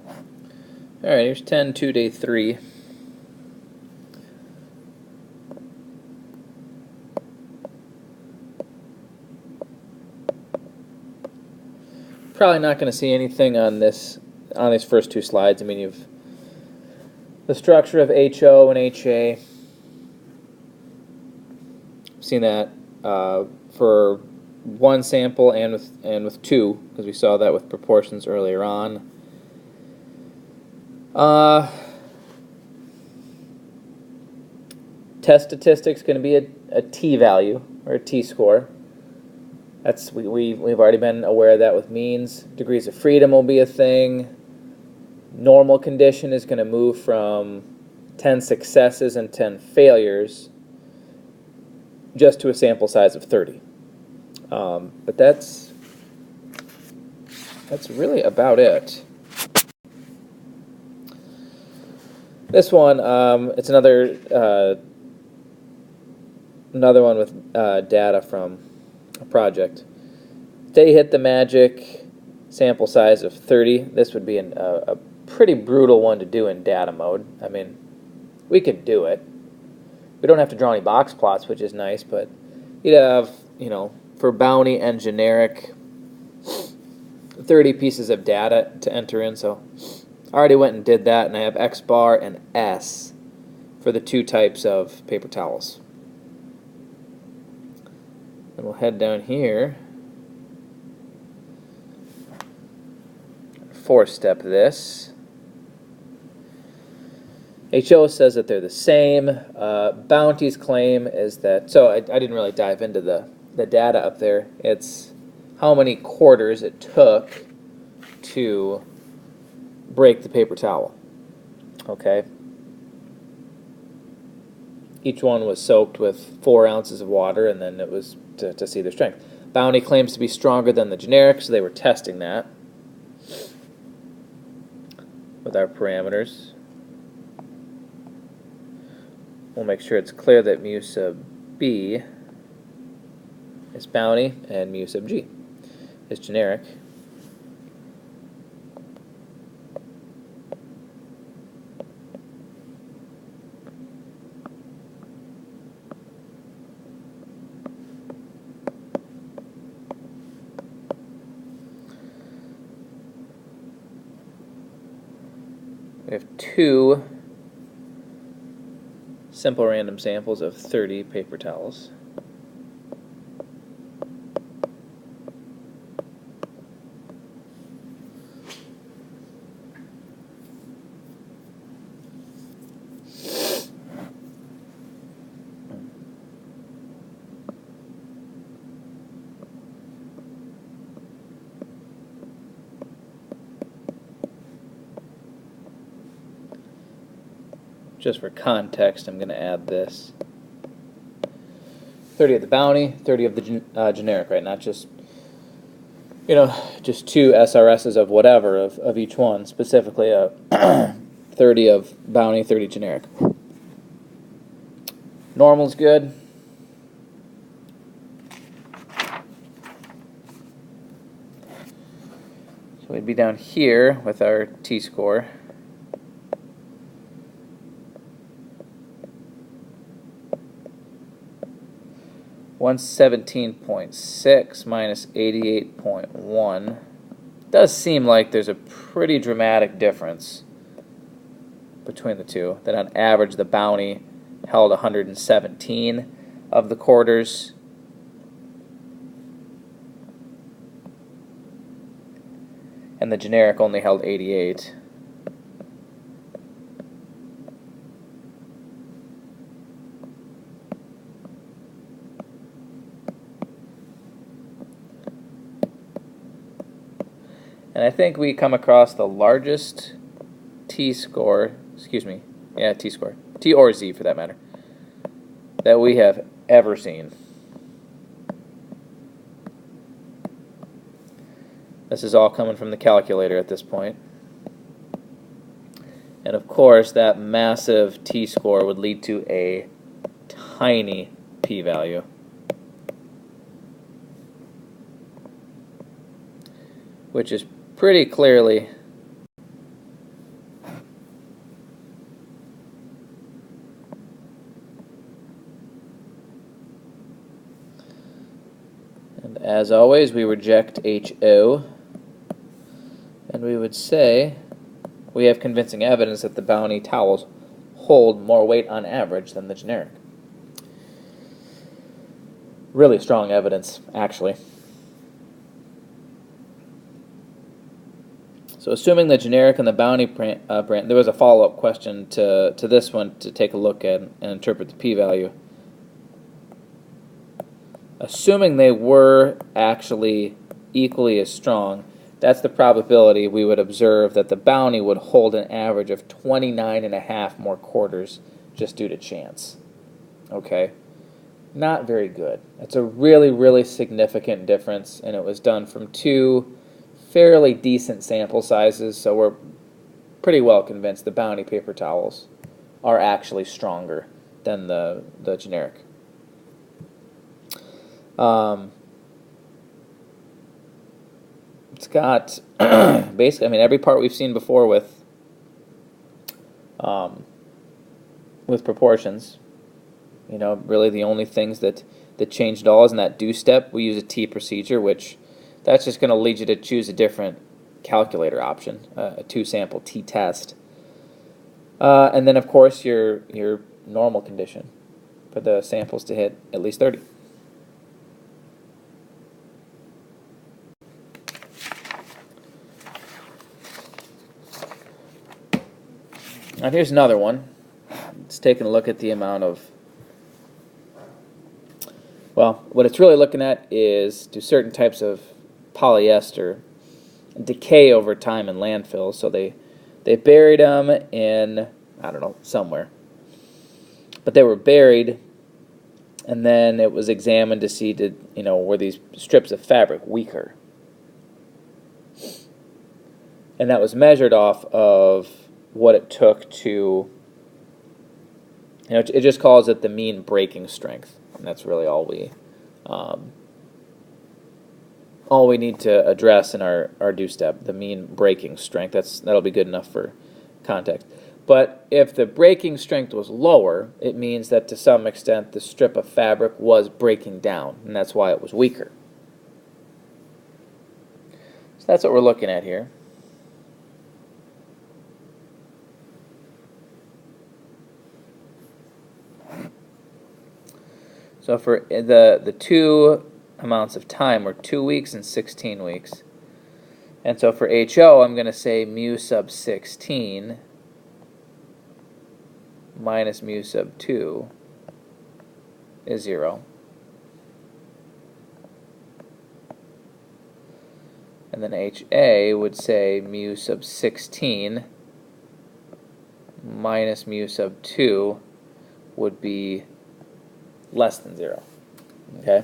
Alright, here's 10-2, day 3. Probably not going to see anything on these first two slides. I mean, you've the structure of HO and HA. Seen that for one sample and with two, because we saw that with proportions earlier on. Test statistics going to be a t value or a t-score. We've already been aware of that with means. Degrees of freedom will be a thing. Normal condition is going to move from 10 successes and 10 failures just to a sample size of 30. But that's really about it. This one, it's another one with data from a project. They hit the magic sample size of 30. This would be a pretty brutal one to do in data mode. I mean, we could do it. We don't have to draw any box plots, which is nice, but you'd have, for bounty and generic, 30 pieces of data to enter in. So I already went and did that, and I have X bar and S for the two types of paper towels. And we'll head down here. Four-step this. HO says that they're the same. Bounty's claim is that, so I didn't really dive into the data up there. It's how many quarters it took to break the paper towel. Okay. Each one was soaked with 4 ounces of water, and then it was to see their strength. Bounty claims to be stronger than the generic, so they were testing that with our parameters. We'll make sure it's clear that mu sub B is bounty and mu sub G is generic. We have 2 simple random samples of 30 paper towels. Just for context, I'm going to add this. 30 of the bounty, 30 of the generic, right? Not just, just 2 SRSs of whatever, of each one. Specifically, 30 of bounty, 30 generic. Normal's good. So we'd be down here with our t-score. 117.6 minus 88.1. Does seem like there's a pretty dramatic difference between the two. That on average the bounty held 117 of the quarters. And the generic only held 88. And I think we come across the largest t-score, t-score, T or Z for that matter, that we have ever seen. This is all coming from the calculator at this point. And of course, that massive t-score would lead to a tiny p-value. Which is pretty clearly as always, we reject HO, and we would say we have convincing evidence that the Bounty towels hold more weight on average than the generic. Really strong evidence, actually. So assuming the generic and the Bounty brand, there was a follow-up question to this one to take a look at and interpret the p-value. Assuming they were actually equally as strong, that's the probability we would observe that the Bounty would hold an average of 29.5 more quarters just due to chance. Okay? Not very good. That's a really, really significant difference, and it was done from two fairly decent sample sizes, so we're pretty well convinced the Bounty paper towels are actually stronger than the generic. It's got basically, I mean, every part we've seen before with proportions. You know, really the only things that changed at all is in that do step. We use a T procedure, which that's just going to lead you to choose a different calculator option, a two-sample t-test. And then, of course, your normal condition for the samples to hit at least 30. Now here's another one. It's taking a look at the amount of, well, what it's really looking at is do certain types of polyester decay over time in landfills. So they buried them in, I don't know, somewhere. But they were buried, and then it was examined to see, were these strips of fabric weaker? And that was measured off of what it took to, it just calls it the mean breaking strength. And that's really all we need to address in our do step, the mean breaking strength. That'll be good enough for context. But if the breaking strength was lower, it means that to some extent the strip of fabric was breaking down, and that's why it was weaker. So that's what we're looking at here. So for the two amounts of time were 2 weeks and 16 weeks. And so for HO, I'm going to say mu sub 16 minus mu sub 2 is 0. And then HA would say mu sub 16 minus mu sub 2 would be less than 0. Okay?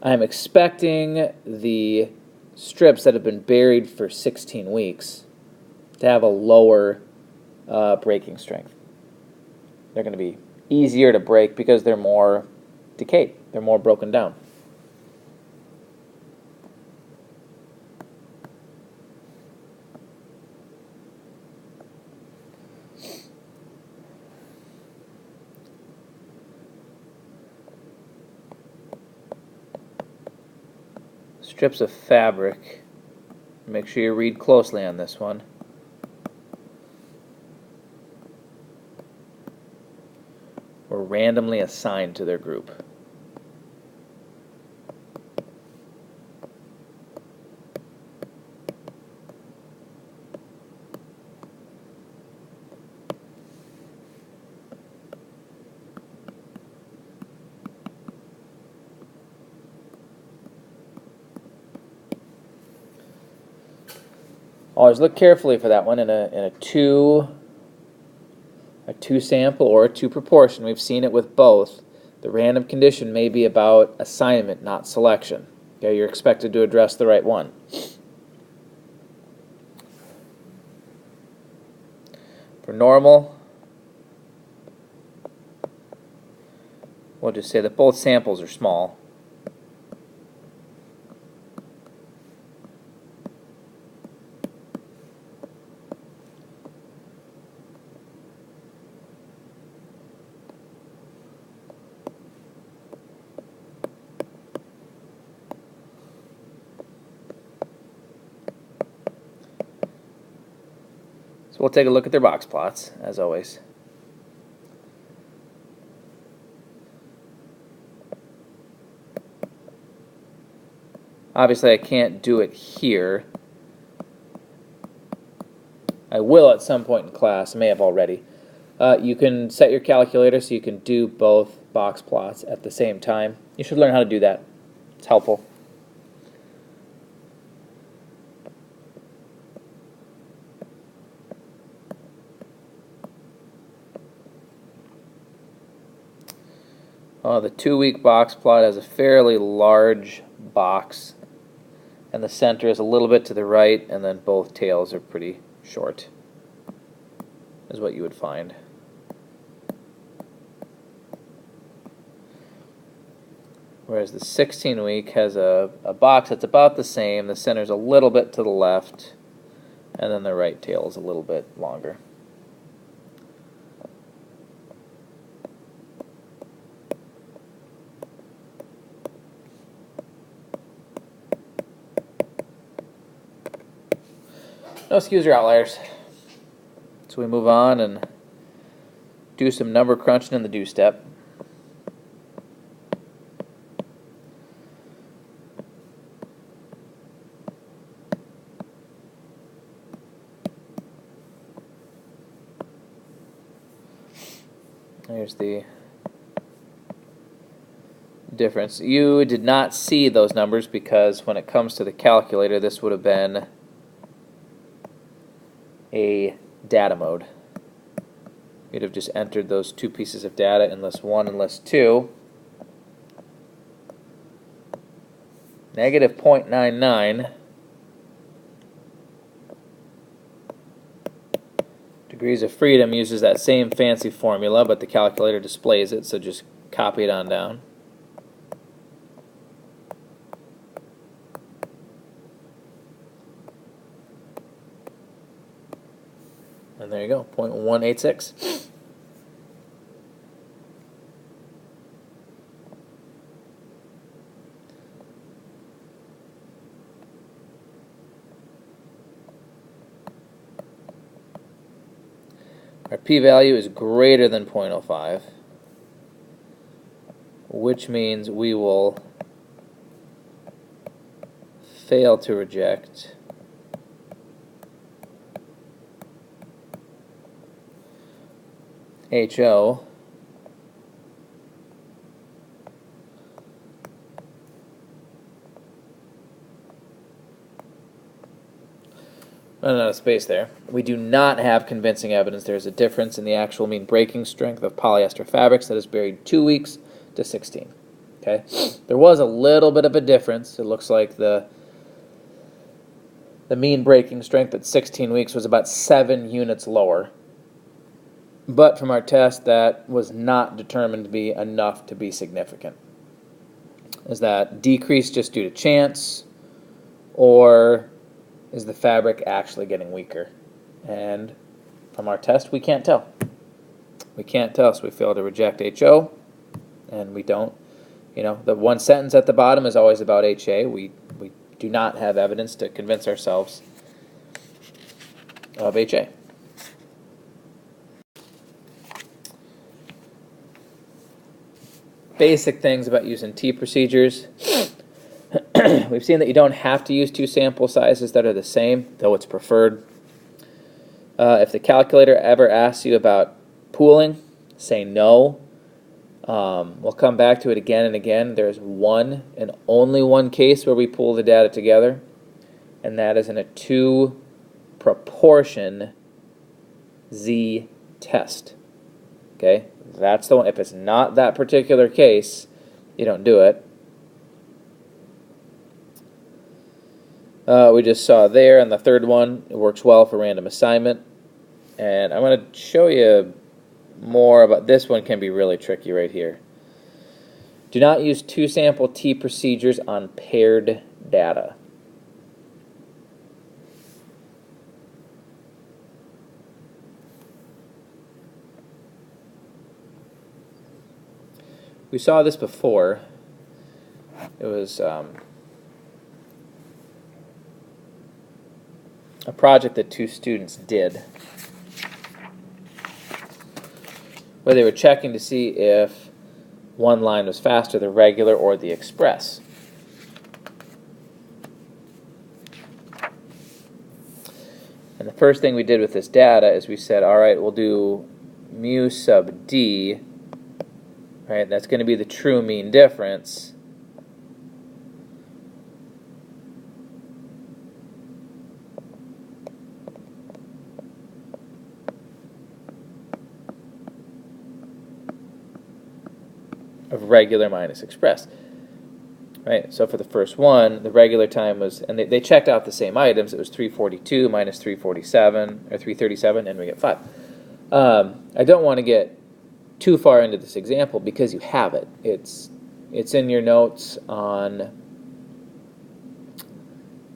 I'm expecting the strips that have been buried for 16 weeks to have a lower breaking strength. They're going to be easier to break because they're more decayed. They're more broken down. Strips of fabric. Make sure you read closely on this one. Were randomly assigned to their group. Always look carefully for that one in a two sample or a two proportion. We've seen it with both. The random condition may be about assignment, not selection. Okay, you're expected to address the right one. For normal, we'll just say that both samples are small. So we'll take a look at their box plots, as always. Obviously, I can't do it here. I will at some point in class. I may have already. You can set your calculator so you can do both box plots at the same time. You should learn how to do that. It's helpful. The 2-week box plot has a fairly large box, and the center is a little bit to the right, and then both tails are pretty short, is what you would find. Whereas the 16-week has a box that's about the same, the center's a little bit to the left, and then the right tail is a little bit longer. No skews or outliers. So we move on and do some number crunching in the do step. There's the difference. You did not see those numbers because when it comes to the calculator, this would have been a data mode. You'd have just entered those two pieces of data in list 1 and list 2. Negative 0.99 degrees of freedom uses that same fancy formula, but the calculator displays it, so just copy it on down. And there you go, 0.186. Our p-value is greater than 0.05, which means we will fail to reject HO run out of space there. We do not have convincing evidence there's a difference in the actual mean breaking strength of polyester fabrics that is buried 2 weeks to 16. Okay, there was a little bit of a difference. It looks like the mean breaking strength at 16 weeks was about 7 units lower. But from our test, that was not determined to be enough to be significant. Is that decrease just due to chance, or is the fabric actually getting weaker? And from our test, we can't tell. We can't tell, so we fail to reject HO, and we don't. You know, the one sentence at the bottom is always about HA. We do not have evidence to convince ourselves of HA. Basic things about using T procedures. We've seen that you don't have to use 2 sample sizes that are the same, though it's preferred. If the calculator ever asks you about pooling, say no. We'll come back to it again and again. There's one and only one case where we pool the data together, and that is in a 2 proportion Z test. Okay, that's the one. If it's not that particular case, you don't do it. We just saw there on the third one, it works well for random assignment. And I'm going to show you more about this one. Can be really tricky right here. Do not use 2 sample T procedures on paired data. We saw this before. It was a project that 2 students did. where they were checking to see if one line was faster, the regular or the express. And the first thing we did with this data is we said, all right, we'll do mu sub d, right? That's going to be the true mean difference. Of regular minus express. Right, so for the first one, the regular time was, and they checked out the same items, it was 342 minus 347, or 337, and we get 5. I don't want to get too far into this example because you have it. It's in your notes on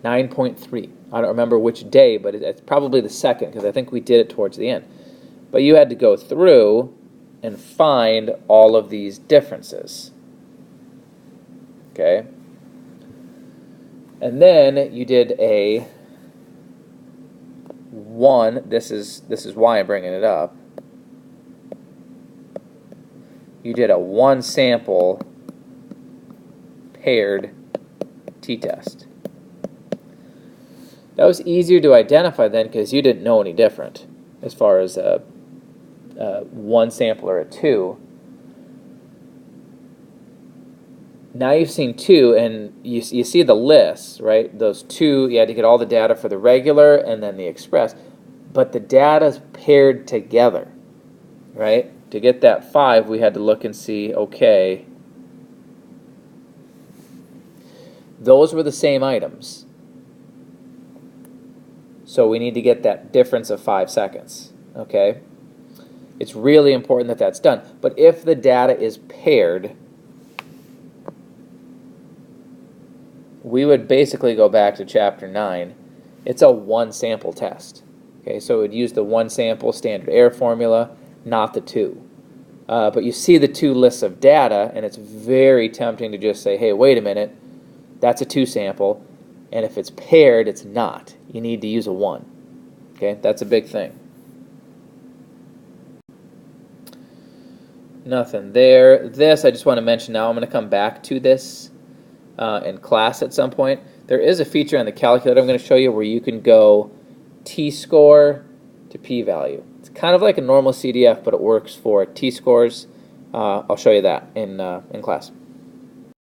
9.3. I don't remember which day, but it's probably the second, because I think we did it towards the end. But you had to go through and find all of these differences. Okay, and then you did a 1. This is why I'm bringing it up. You did a 1 sample paired t-test. That was easier to identify then because you didn't know any different as far as a 1 sample or a 2. Now you've seen 2, and you see the lists, right? Those 2, you had to get all the data for the regular and then the express. But the data's paired together, right? To get that 5, we had to look and see, okay, those were the same items. So we need to get that difference of 5 seconds, okay? It's really important that that's done. But if the data is paired, we would basically go back to chapter 9. It's a 1 sample test. Okay, so it would use the 1 sample standard error formula, not the 2. But you see the 2 lists of data, and it's very tempting to just say, hey, wait a minute, that's a 2 sample, and if it's paired, it's not. You need to use a 1. Okay, that's a big thing. Nothing there. This, I just want to mention now, I'm going to come back to this in class at some point. There is a feature on the calculator I'm going to show you where you can go t-score to p-value. It's kind of like a normal CDF, but it works for t-scores. I'll show you that in class.